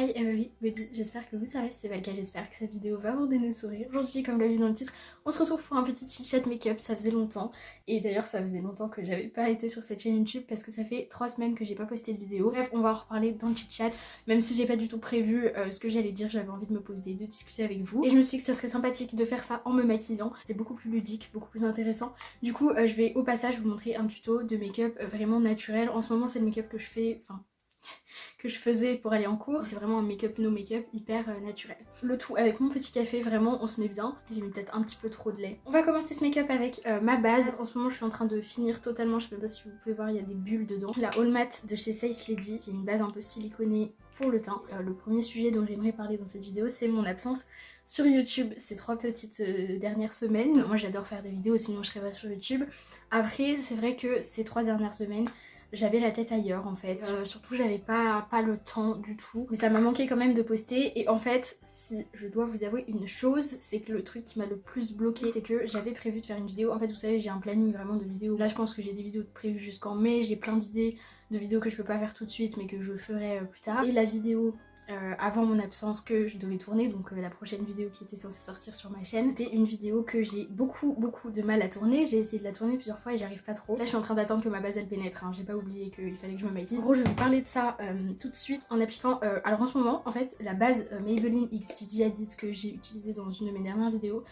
Hi everybody, j'espère que vous savez, c'est pas le cas, j'espère que cette vidéo va vous donner le sourire. Aujourd'hui, comme l'a vu dans le titre, on se retrouve pour un petit chit-chat make-up, ça faisait longtemps. Et d'ailleurs, ça faisait longtemps que j'avais pas été sur cette chaîne YouTube parce que ça fait 3 semaines que j'ai pas posté de vidéo. Bref, on va en reparler dans le chit-chat, même si j'ai pas du tout prévu ce que j'allais dire, j'avais envie de me poser, de discuter avec vous. Et je me suis dit que ça serait sympathique de faire ça en me maquillant, c'est beaucoup plus ludique, beaucoup plus intéressant. Du coup, je vais au passage vous montrer un tuto de make-up vraiment naturel. En ce moment, c'est le make-up que je fais, que je faisais pour aller en cours. C'est vraiment un make-up no make-up hyper naturel. Le tout avec mon petit café, vraiment on se met bien. J'ai mis peut-être un petit peu trop de lait. On va commencer ce make-up avec ma base. En ce moment je suis en train de finir totalement, je sais même pas si vous pouvez voir, il y a des bulles dedans. La All Matte de chez Face Lady, qui est une base un peu siliconée pour le teint. Le premier sujet dont j'aimerais parler dans cette vidéo, c'est mon absence sur YouTube ces 3 petites dernières semaines. Moi j'adore faire des vidéos, sinon je serais pas sur YouTube. Après c'est vrai que ces 3 dernières semaines, j'avais la tête ailleurs en fait, surtout j'avais pas le temps du tout, mais ça m'a manqué quand même de poster. Et en fait, si je dois vous avouer une chose, c'est que le truc qui m'a le plus bloqué, c'est que j'avais prévu de faire une vidéo. En fait vous savez, j'ai un planning vraiment de vidéos, là je pense que j'ai des vidéos prévues jusqu'en mai, j'ai plein d'idées de vidéos que je peux pas faire tout de suite mais que je ferai plus tard. Et la vidéo avant mon absence que je devais tourner, donc la prochaine vidéo qui était censée sortir sur ma chaîne, c'était une vidéo que j'ai beaucoup de mal à tourner. J'ai essayé de la tourner plusieurs fois et j'arrive pas trop. Là je suis en train d'attendre que ma base elle pénètre, hein. J'ai pas oublié qu'il fallait que je me maquille. En gros je vais vous parler de ça tout de suite en appliquant, alors en ce moment en fait la base Maybelline X Gigi Hadid que j'ai utilisée dans une de mes dernières vidéos,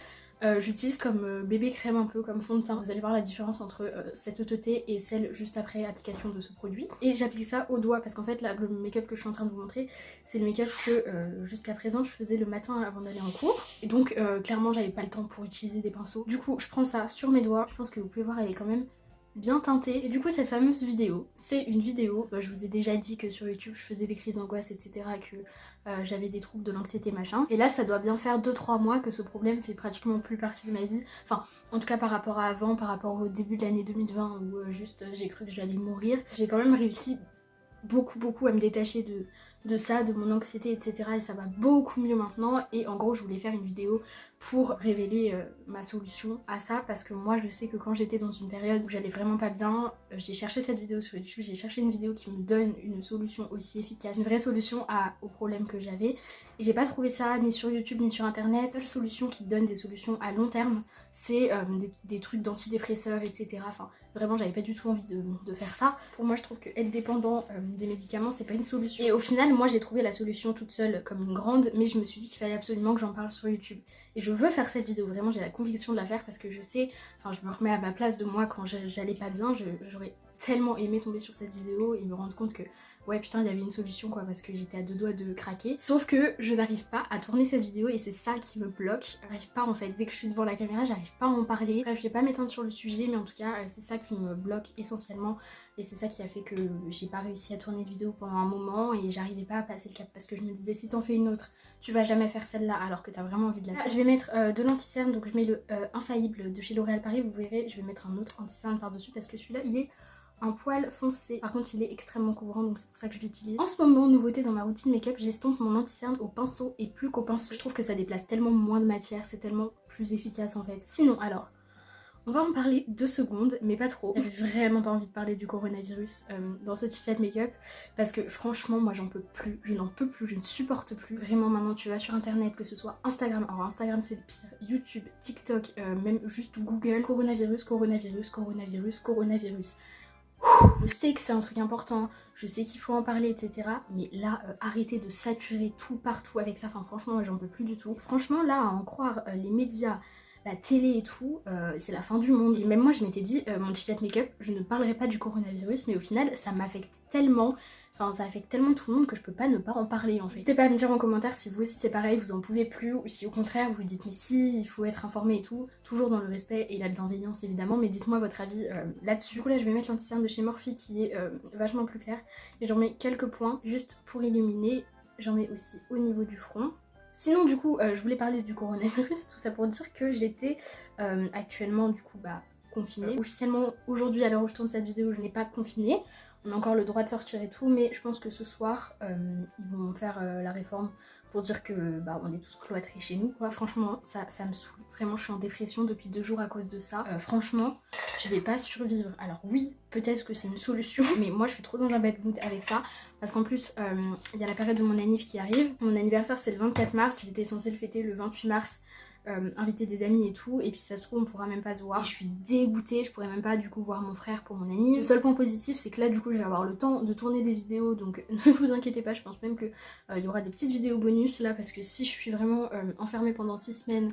j'utilise comme bébé crème, un peu comme fond de teint. Vous allez voir la différence entre cette haute-té et celle juste après application de ce produit. Et j'applique ça au doigt parce qu'en fait là, le make-up que je suis en train de vous montrer, c'est le make-up que jusqu'à présent je faisais le matin avant d'aller en cours. Et donc clairement j'avais pas le temps pour utiliser des pinceaux. Du coup je prends ça sur mes doigts. Je pense que vous pouvez voir, elle est quand même bien teintée. Et du coup cette fameuse vidéo, c'est une vidéo, je vous ai déjà dit que sur YouTube je faisais des crises d'angoisse etc, que j'avais des troubles de l'anxiété machin. Et là ça doit bien faire 2-3 mois que ce problème fait pratiquement plus partie de ma vie. Enfin en tout cas par rapport à avant, par rapport au début de l'année 2020 où juste j'ai cru que j'allais mourir. J'ai quand même réussi beaucoup à me détacher de ça, de mon anxiété etc, et ça va beaucoup mieux maintenant. Et en gros je voulais faire une vidéo pour révéler ma solution à ça, parce que moi je sais que quand j'étais dans une période où j'allais vraiment pas bien, j'ai cherché cette vidéo sur YouTube, j'ai cherché une vidéo qui me donne une solution aussi efficace, une vraie solution au problème que j'avais, et j'ai pas trouvé ça ni sur YouTube ni sur internet. La seule solution qui donne des solutions à long terme, c'est des trucs d'antidépresseurs etc. Enfin vraiment j'avais pas du tout envie de faire ça. Pour moi je trouve que être dépendant des médicaments c'est pas une solution. Et au final moi j'ai trouvé la solution toute seule comme une grande, mais je me suis dit qu'il fallait absolument que j'en parle sur YouTube. Et je veux faire cette vidéo, vraiment j'ai la conviction de la faire parce que je sais, enfin je me remets à ma place de moi quand j'allais pas bien, j'aurais tellement aimé tomber sur cette vidéo et me rendre compte que ouais putain il y avait une solution quoi, parce que j'étais à 2 doigts de craquer. Sauf que je n'arrive pas à tourner cette vidéo et c'est ça qui me bloque. J'arrive pas en fait, dès que je suis devant la caméra j'arrive pas à en parler. Bref je vais pas m'étendre sur le sujet, mais en tout cas c'est ça qui me bloque essentiellement. Et c'est ça qui a fait que j'ai pas réussi à tourner de vidéo pendant un moment et j'arrivais pas à passer le cap, parce que je me disais si t'en fais une autre tu vas jamais faire celle-là alors que t'as vraiment envie de la faire. Je vais mettre de l'anti-cerne, donc je mets le Infaillible de chez L'Oréal Paris, vous verrez je vais mettre un autre anti-cerne par dessus parce que celui-là il est un poil foncé. Par contre il est extrêmement couvrant, donc c'est pour ça que je l'utilise. En ce moment, nouveauté dans ma routine make-up, j'estompe mon anti-cerne au pinceau et plus qu'au pinceau. Je trouve que ça déplace tellement moins de matière, c'est tellement plus efficace en fait. Sinon alors, on va en parler 2 secondes, mais pas trop. J'avais vraiment pas envie de parler du coronavirus dans ce chit-chat make-up, parce que franchement moi j'en peux plus, je n'en peux plus, je ne supporte plus. Vraiment maintenant tu vas sur internet, que ce soit Instagram, alors Instagram c'est le pire, YouTube, TikTok, même juste Google, coronavirus. Je sais que c'est un truc important, je sais qu'il faut en parler etc, mais là arrêtez de saturer tout partout avec ça, enfin franchement moi j'en peux plus du tout. Franchement là à en croire les médias, la télé et tout, c'est la fin du monde. Et même moi je m'étais dit, mon chit-chat make-up, je ne parlerai pas du coronavirus, mais au final ça m'affecte tellement, enfin ça affecte tellement tout le monde que je peux pas ne pas en parler en fait. N'hésitez pas à me dire en commentaire si vous aussi c'est pareil, vous en pouvez plus, ou si au contraire vous vous dites mais si, il faut être informé et tout, toujours dans le respect et la bienveillance évidemment, mais dites-moi votre avis là-dessus. Du coup là je vais mettre l'anti-cerne de chez Morphe qui est vachement plus clair, et j'en mets quelques points juste pour illuminer, j'en mets aussi au niveau du front. Sinon du coup je voulais parler du coronavirus, tout ça pour dire que j'étais actuellement du coup confinée. Officiellement aujourd'hui à l'heure où je tourne cette vidéo je n'ai pas confiné, on a encore le droit de sortir et tout, mais je pense que ce soir ils vont faire la réforme pour dire que bah on est tous cloîtrés chez nous quoi. Franchement ça me saoule, vraiment je suis en dépression depuis 2 jours à cause de ça. Franchement je vais pas survivre. Alors oui peut-être que c'est une solution mais moi je suis trop dans un bad mood avec ça parce qu'en plus il y a la période de mon anniv qui arrive. Mon anniversaire c'est le 24 mars, j'étais censée le fêter le 28 mars. Inviter des amis et tout, et puis si ça se trouve on pourra même pas se voir. Et je suis dégoûtée, je pourrais même pas du coup voir mon frère pour mon anniv. Le seul point positif c'est que là du coup je vais avoir le temps de tourner des vidéos, donc ne vous inquiétez pas, je pense même que il y aura des petites vidéos bonus là, parce que si je suis vraiment enfermée pendant 6 semaines,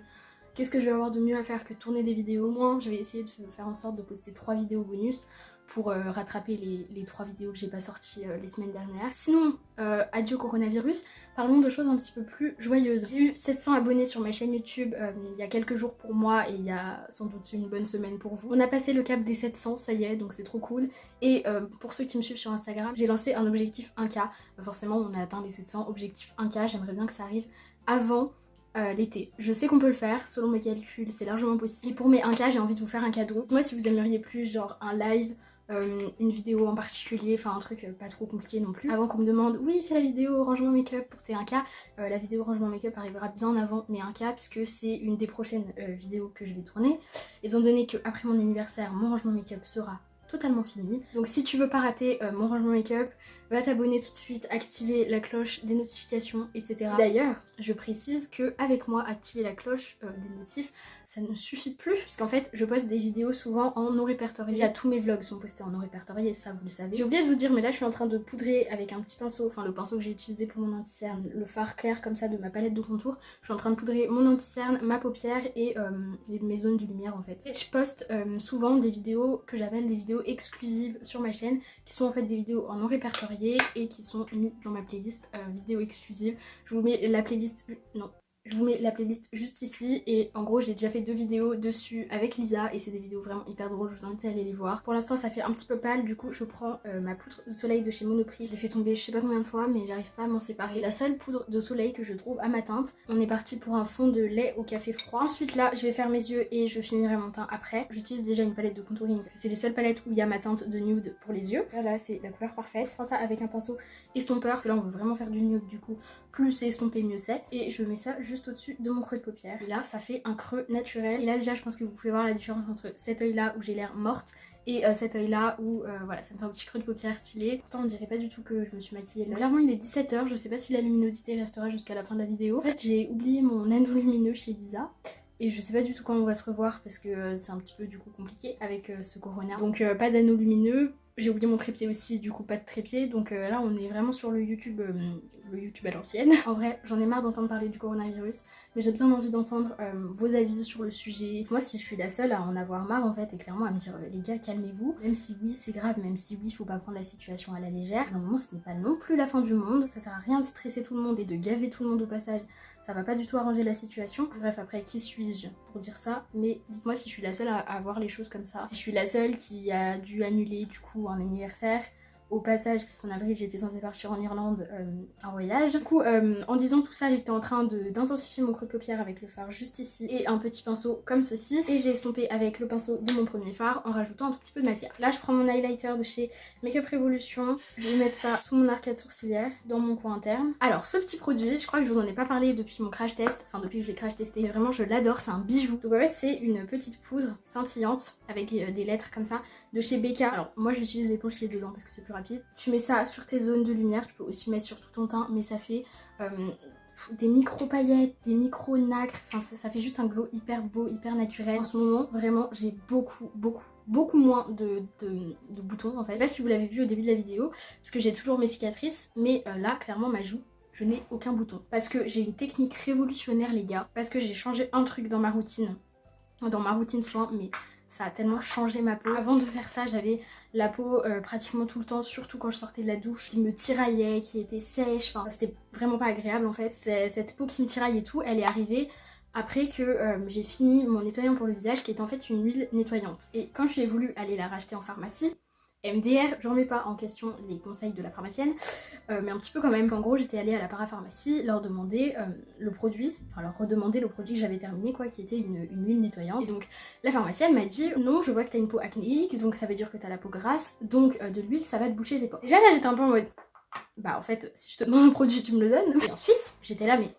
qu'est-ce que je vais avoir de mieux à faire que tourner des vidéos? Au moins je vais essayer de faire en sorte de poster 3 vidéos bonus pour rattraper les 3 vidéos que j'ai pas sorties les semaines dernières. Sinon, adieu coronavirus, parlons de choses un petit peu plus joyeuses. J'ai eu 700 abonnés sur ma chaîne YouTube il y a quelques jours pour moi et il y a sans doute une bonne semaine pour vous. On a passé le cap des 700, ça y est, donc c'est trop cool. Et pour ceux qui me suivent sur Instagram, j'ai lancé un objectif 1K. Forcément on a atteint les 700, objectif 1K, j'aimerais bien que ça arrive avant l'été. Je sais qu'on peut le faire, selon mes calculs c'est largement possible. Et pour mes 1K j'ai envie de vous faire un cadeau. Moi si vous aimeriez plus genre un live, une vidéo en particulier, enfin un truc pas trop compliqué non plus. Avant qu'on me demande oui fais la vidéo rangement make-up pour tes 1K, la vidéo rangement make-up arrivera bien avant mes 1K puisque c'est une des prochaines vidéos que je vais tourner. Étant donné que après mon anniversaire mon rangement make-up sera totalement fini. Donc si tu veux pas rater mon rangement make-up, va t'abonner tout de suite, activer la cloche des notifications, etc. D'ailleurs, je précise que avec moi, activer la cloche des notifs, ça ne suffit plus, puisqu'en fait, je poste des vidéos souvent en non répertorié. Déjà, tous mes vlogs sont postés en non répertorié, ça vous le savez. J'ai oublié de vous dire, mais là, je suis en train de poudrer avec un petit pinceau, enfin le pinceau que j'ai utilisé pour mon anti-cerne, le fard clair comme ça de ma palette de contour. Je suis en train de poudrer mon anti-cerne, ma paupière et mes zones de lumière en fait. Et je poste souvent des vidéos que j'appelle des vidéos exclusives sur ma chaîne, qui sont en fait des vidéos en non répertorié et qui sont mis dans ma playlist vidéo exclusive. Je vous mets la playlist... non. Je vous mets la playlist juste ici et en gros j'ai déjà fait 2 vidéos dessus avec Lisa et c'est des vidéos vraiment hyper drôles, je vous invite à aller les voir. Pour l'instant ça fait un petit peu pâle, du coup je prends ma poudre de soleil de chez Monoprix. Je l'ai fait tomber je sais pas combien de fois mais j'arrive pas à m'en séparer. La seule poudre de soleil que je trouve à ma teinte. On est parti pour un fond de lait au café froid. Ensuite là je vais faire mes yeux et je finirai mon teint après. J'utilise déjà une palette de contouring parce que c'est les seules palettes où il y a ma teinte de nude pour les yeux. Voilà c'est la couleur parfaite. Je prends ça avec un pinceau estompeur parce que là on veut vraiment faire du nude du coup. Plus c'est estompé mieux c'est. Et je mets ça juste au-dessus de mon creux de paupière. Et là ça fait un creux naturel. Et là déjà je pense que vous pouvez voir la différence entre cet œil là où j'ai l'air morte et cet œil là où voilà ça me fait un petit creux de paupière stylé. Pourtant on dirait pas du tout que je me suis maquillée là. Clairement il est 17 h, je sais pas si la luminosité restera jusqu'à la fin de la vidéo. En fait j'ai oublié mon anneau lumineux chez Lisa. Et je sais pas du tout quand on va se revoir parce que c'est un petit peu du coup compliqué avec ce corona. Donc pas d'anneau lumineux. J'ai oublié mon trépied aussi, du coup pas de trépied. Donc là on est vraiment sur le YouTube à l'ancienne. En vrai j'en ai marre d'entendre parler du coronavirus. Mais j'ai bien envie d'entendre vos avis sur le sujet. Moi si je suis la seule à en avoir marre en fait et clairement à me dire les gars calmez-vous. Même si oui c'est grave, même si oui faut pas prendre la situation à la légère. Normalement ce n'est pas non plus la fin du monde. Ça sert à rien de stresser tout le monde et de gaver tout le monde au passage. Ça va pas du tout arranger la situation. Bref après qui suis-je pour dire ça? Mais dites-moi si je suis la seule à voir les choses comme ça. Si je suis la seule qui a dû annuler du coup un anniversaire. Au passage, puisqu'en avril j'étais censée partir en Irlande en voyage. Du coup, en disant tout ça, j'étais en train d'intensifier mon creux de paupière avec le fard juste ici et un petit pinceau comme ceci. Et j'ai estompé avec le pinceau de mon premier fard en rajoutant un tout petit peu de matière. Là, je prends mon highlighter de chez Makeup Revolution. Je vais mettre ça sous mon arcade sourcilière, dans mon coin interne. Alors, ce petit produit, je crois que je vous en ai pas parlé depuis mon crash test, enfin depuis que je l'ai crash testé. Mais vraiment, je l'adore, c'est un bijou. Donc en fait, c'est une petite poudre scintillante avec des lettres comme ça de chez Becca. Alors moi j'utilise l'éponge qui est dedans parce que c'est plus rapide. Tu mets ça sur tes zones de lumière, tu peux aussi mettre sur tout ton teint, mais ça fait des micro paillettes, des micro nacres, enfin ça fait juste un glow hyper beau, hyper naturel. En ce moment vraiment j'ai beaucoup moins de boutons en fait. Je sais pas si vous l'avez vu au début de la vidéo parce que j'ai toujours mes cicatrices, mais là clairement ma joue je n'ai aucun bouton parce que j'ai une technique révolutionnaire les gars, parce que j'ai changé un truc dans ma routine soin, mais ça a tellement changé ma peau. Avant de faire ça, j'avais la peau pratiquement tout le temps, surtout quand je sortais de la douche, qui me tiraillait, qui était sèche, enfin c'était vraiment pas agréable en fait. Cette peau qui me tiraille et tout, elle est arrivée après que j'ai fini mon nettoyant pour le visage qui est en fait une huile nettoyante. Et quand j'ai voulu aller la racheter en pharmacie, MDR, je remets pas en question les conseils de la pharmacienne, mais un petit peu quand même. Qu'en gros j'étais allée à la parapharmacie leur demander le produit, enfin leur redemander le produit que j'avais terminé quoi, qui était une huile nettoyante. Et donc la pharmacienne m'a dit non, je vois que t'as une peau acnéique, donc ça veut dire que t'as la peau grasse, donc de l'huile ça va te boucher des pores. Déjà là j'étais un peu en mode bah en fait si je te demande un produit tu me le donnes. Et ensuite j'étais là mais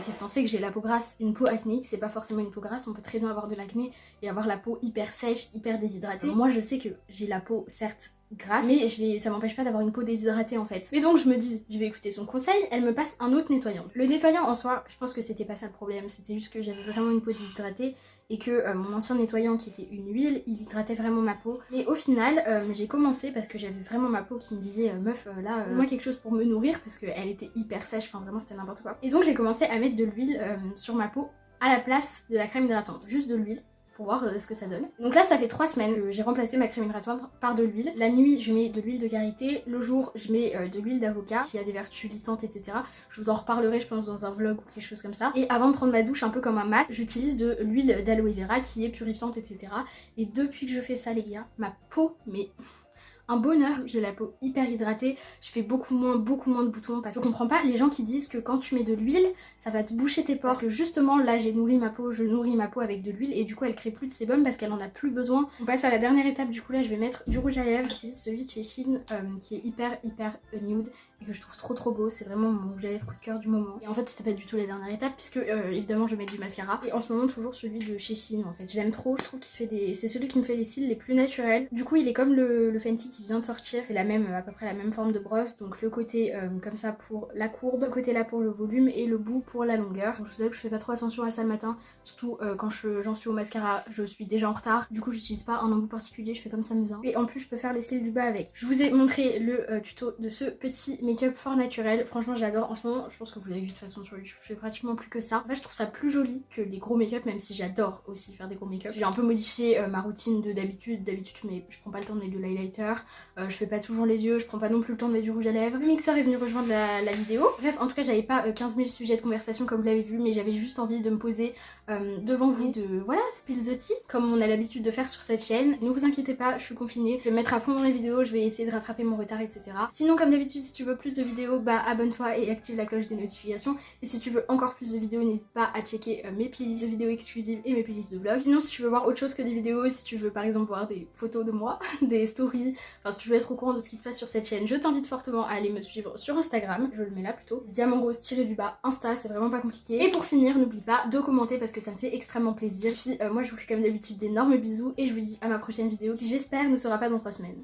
qu'est-ce que t'en sais que j'ai la peau grasse? Une peau acnéique c'est pas forcément une peau grasse, on peut très bien avoir de l'acné et avoir la peau hyper sèche, hyper déshydratée. Moi je sais que j'ai la peau certes grasse mais ça m'empêche pas d'avoir une peau déshydratée en fait. Mais donc je me dis je vais écouter son conseil, elle me passe un autre nettoyant. Le nettoyant en soi je pense que c'était pas ça le problème, c'était juste que j'avais vraiment une peau déshydratée et que mon ancien nettoyant qui était une huile, il hydratait vraiment ma peau. Mais au final, j'ai commencé parce que j'avais vraiment ma peau qui me disait meuf là, moi quelque chose pour me nourrir parce qu'elle était hyper sèche, enfin vraiment c'était n'importe quoi. Et donc j'ai commencé à mettre de l'huile sur ma peau à la place de la crème hydratante, juste de l'huile pour voir ce que ça donne. Donc là ça fait 3 semaines que j'ai remplacé ma crème hydratante par de l'huile. La nuit je mets de l'huile de karité, le jour je mets de l'huile d'avocat qui a des vertus lissantes etc. Je vous en reparlerai je pense dans un vlog ou quelque chose comme ça. Et avant de prendre ma douche un peu comme un masque, j'utilise de l'huile d'aloe vera qui est purifiante etc. Et depuis que je fais ça les gars, ma peau mais... un bonheur, j'ai la peau hyper hydratée, je fais beaucoup moins de boutons parce que je comprends pas les gens qui disent que quand tu mets de l'huile ça va te boucher tes pores parce que justement là j'ai nourri ma peau, je nourris ma peau avec de l'huile et du coup elle crée plus de sébum parce qu'elle en a plus besoin. On passe à la dernière étape, du coup là je vais mettre du rouge à lèvres, j'utilise celui de chez Shein qui est hyper nude et que je trouve trop beau, c'est vraiment mon rouge à lèvres coup de cœur du moment. Et en fait c'était pas du tout la dernière étape puisque évidemment je vais mettre du mascara et en ce moment toujours celui de chez Shein en fait, je l'aime trop, je trouve qu'il fait des... c'est celui qui me fait les cils les plus naturels. Du coup il est comme le Fenty qui vient de sortir, c'est la même, à peu près la même forme de brosse, donc le côté comme ça pour la courbe, ce côté là pour le volume et le bout pour la longueur. Donc je vous avoue que je fais pas trop attention à ça le matin, surtout quand j'en suis au mascara, je suis déjà en retard, du coup j'utilise pas un embout particulier, je fais comme ça me vient. Et en plus je peux faire les cils du bas avec. Je vous ai montré le tuto de ce petit make-up fort naturel, franchement j'adore. En ce moment je pense que vous l'avez vu de toute façon sur YouTube, je fais pratiquement plus que ça. En fait je trouve ça plus joli que les gros make-up, même si j'adore aussi faire des gros make-up. J'ai un peu modifié ma routine de d'habitude mais je prends pas le temps de mettre de l'highlighter, je fais pas toujours les yeux, je prends pas non plus le temps de mettre du rouge à lèvres. Le mixeur est venu rejoindre la vidéo. Bref, en tout cas j'avais pas 15 000 sujets de conversation comme vous l'avez vu, mais j'avais juste envie de me poser devant vous, de voilà, spill the tea, comme on a l'habitude de faire sur cette chaîne. Ne vous inquiétez pas, je suis confinée, je vais me mettre à fond dans les vidéos, je vais essayer de rattraper mon retard etc. Sinon comme d'habitude si tu veux plus de vidéos, bah abonne-toi et active la cloche des notifications. Et si tu veux encore plus de vidéos, n'hésite pas à checker mes playlists de vidéos exclusives et mes playlists de vlogs. Sinon si tu veux voir autre chose que des vidéos, si tu veux par exemple voir des photos de moi, des stories, enfin si tu veux être au courant de ce qui se passe sur cette chaîne, je t'invite fortement à aller me suivre sur Instagram, je le mets là plutôt, diamant rose _du-bas Insta, c'est vraiment pas compliqué. Et pour finir, n'oublie pas de commenter parce que ça me fait extrêmement plaisir. Puis moi je vous fais comme d'habitude d'énormes bisous et je vous dis à ma prochaine vidéo qui j'espère ne sera pas dans 3 semaines.